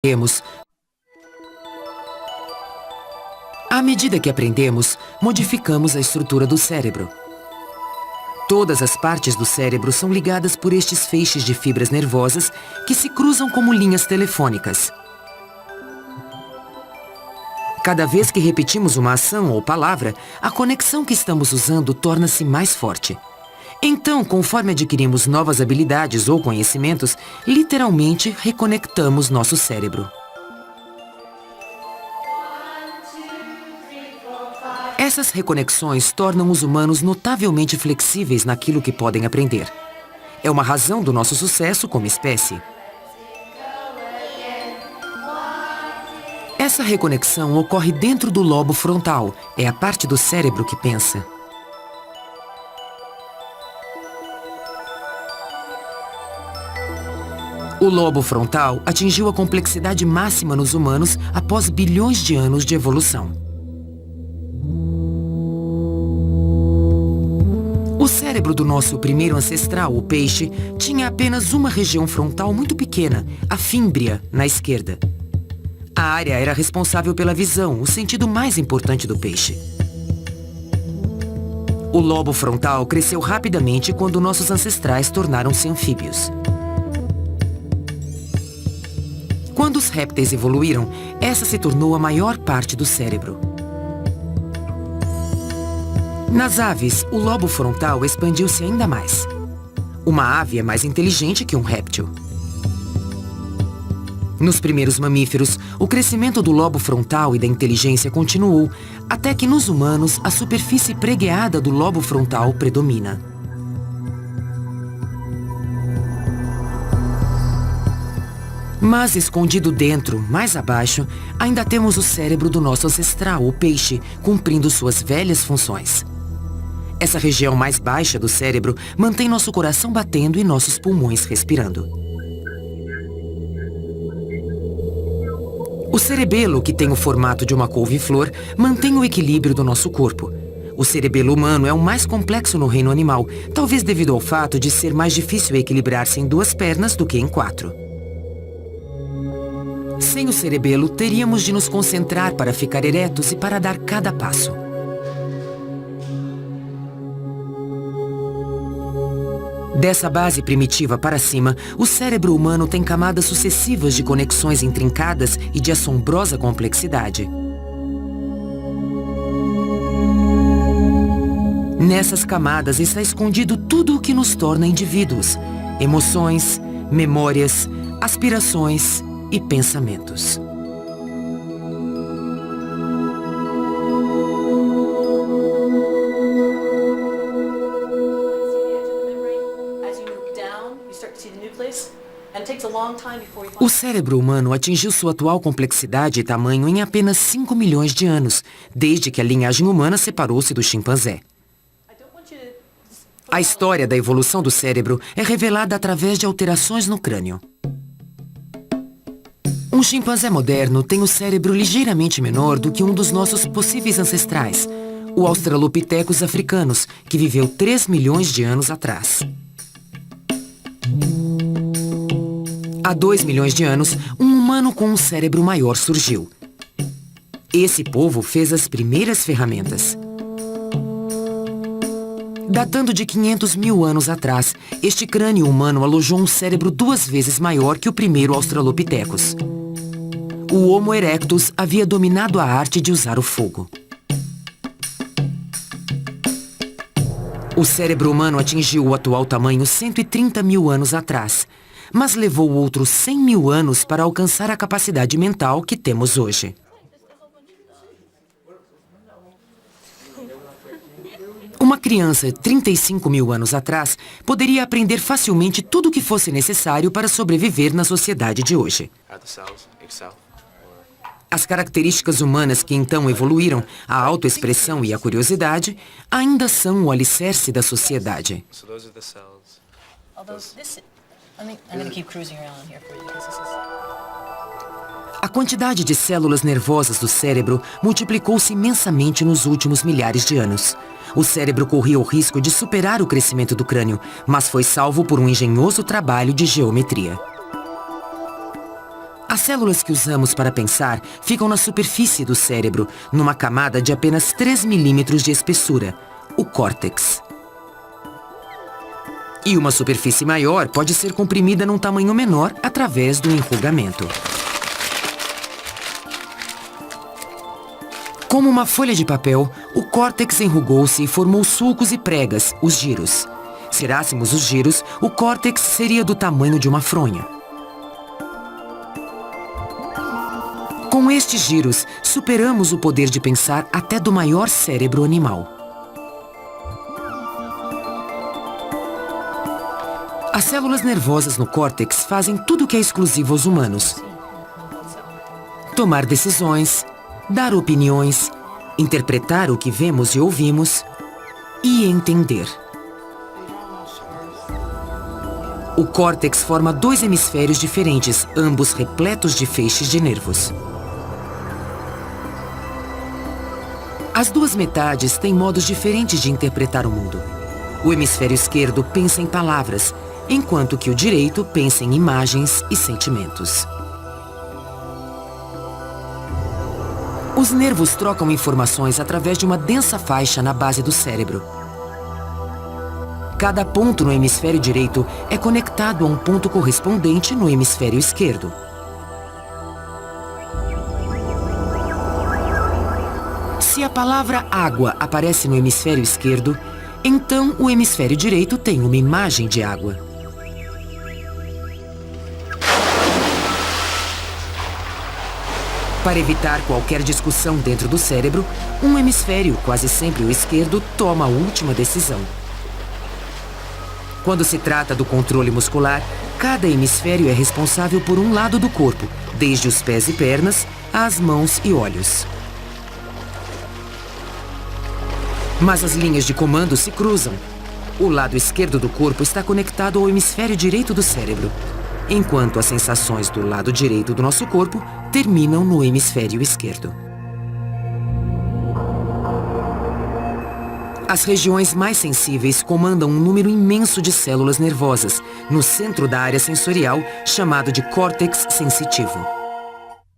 aprendemos. À medida que aprendemos, modificamos a estrutura do cérebro. Todas as partes do cérebro são ligadas por estes feixes de fibras nervosas que se cruzam como linhas telefônicas. Cada vez que repetimos uma ação ou palavra, a conexão que estamos usando torna-se mais forte. Então, conforme adquirimos novas habilidades ou conhecimentos, literalmente reconectamos nosso cérebro. Essas reconexões tornam os humanos notavelmente flexíveis naquilo que podem aprender. É uma razão do nosso sucesso como espécie. Essa reconexão ocorre dentro do lobo frontal, é a parte do cérebro que pensa. O lobo frontal atingiu a complexidade máxima nos humanos após bilhões de anos de evolução. O cérebro do nosso primeiro ancestral, o peixe, tinha apenas uma região frontal muito pequena, a fímbria, na esquerda. A área era responsável pela visão, o sentido mais importante do peixe. O lobo frontal cresceu rapidamente quando nossos ancestrais tornaram-se anfíbios. Quando os répteis evoluíram, essa se tornou a maior parte do cérebro. Nas aves, o lobo frontal expandiu-se ainda mais. Uma ave é mais inteligente que um réptil. Nos primeiros mamíferos, o crescimento do lobo frontal e da inteligência continuou, até que nos humanos a superfície pregueada do lobo frontal predomina. Mas escondido dentro, mais abaixo, ainda temos o cérebro do nosso ancestral, o peixe, cumprindo suas velhas funções. Essa região mais baixa do cérebro mantém nosso coração batendo e nossos pulmões respirando. O cerebelo, que tem o formato de uma couve-flor, mantém o equilíbrio do nosso corpo. O cerebelo humano é o mais complexo no reino animal, talvez devido ao fato de ser mais difícil equilibrar-se em duas pernas do que em quatro. Sem o cerebelo, teríamos de nos concentrar para ficar eretos e para dar cada passo. Dessa base primitiva para cima, o cérebro humano tem camadas sucessivas de conexões intrincadas e de assombrosa complexidade. Nessas camadas está escondido tudo o que nos torna indivíduos: emoções, memórias, aspirações e pensamentos. O cérebro humano atingiu sua atual complexidade e tamanho em apenas 5 milhões de anos, desde que a linhagem humana separou-se do chimpanzé. A história da evolução do cérebro é revelada através de alterações no crânio. Um chimpanzé moderno tem o cérebro ligeiramente menor do que um dos nossos possíveis ancestrais, o Australopithecus africanus, que viveu 3 milhões de anos atrás. Há 2 milhões de anos, um humano com um cérebro maior surgiu. Esse povo fez as primeiras ferramentas. Datando de 500 mil anos atrás, este crânio humano alojou um cérebro 2 vezes maior que o primeiro Australopithecus. O Homo erectus havia dominado a arte de usar o fogo. O cérebro humano atingiu o atual tamanho 130 mil anos atrás, mas levou outros 100 mil anos para alcançar a capacidade mental que temos hoje. Uma criança 35 mil anos atrás poderia aprender facilmente tudo o que fosse necessário para sobreviver na sociedade de hoje. As características humanas que então evoluíram, a autoexpressão e a curiosidade, ainda são o alicerce da sociedade. A quantidade de células nervosas do cérebro multiplicou-se imensamente nos últimos milhares de anos. O cérebro corria o risco de superar o crescimento do crânio, mas foi salvo por um engenhoso trabalho de geometria. As células que usamos para pensar ficam na superfície do cérebro, numa camada de apenas 3 milímetros de espessura, o córtex. E uma superfície maior pode ser comprimida num tamanho menor através do enrugamento. Como uma folha de papel, o córtex enrugou-se e formou sulcos e pregas, os giros. Se tirássemos os giros, o córtex seria do tamanho de uma fronha. Com estes giros, superamos o poder de pensar até do maior cérebro animal. As células nervosas no córtex fazem tudo o que é exclusivo aos humanos: tomar decisões, dar opiniões, interpretar o que vemos e ouvimos e entender. O córtex forma 2 hemisférios diferentes, ambos repletos de feixes de nervos. As 2 metades têm modos diferentes de interpretar o mundo. O hemisfério esquerdo pensa em palavras, enquanto que o direito pensa em imagens e sentimentos. Os nervos trocam informações através de uma densa faixa na base do cérebro. Cada ponto no hemisfério direito é conectado a um ponto correspondente no hemisfério esquerdo. Se a palavra água aparece no hemisfério esquerdo, então o hemisfério direito tem uma imagem de água. Para evitar qualquer discussão dentro do cérebro, um hemisfério, quase sempre o esquerdo, toma a última decisão. Quando se trata do controle muscular, cada hemisfério é responsável por um lado do corpo, desde os pés e pernas às mãos e olhos. Mas as linhas de comando se cruzam. O lado esquerdo do corpo está conectado ao hemisfério direito do cérebro, enquanto as sensações do lado direito do nosso corpo terminam no hemisfério esquerdo. As regiões mais sensíveis comandam um número imenso de células nervosas, no centro da área sensorial, chamado de córtex sensitivo.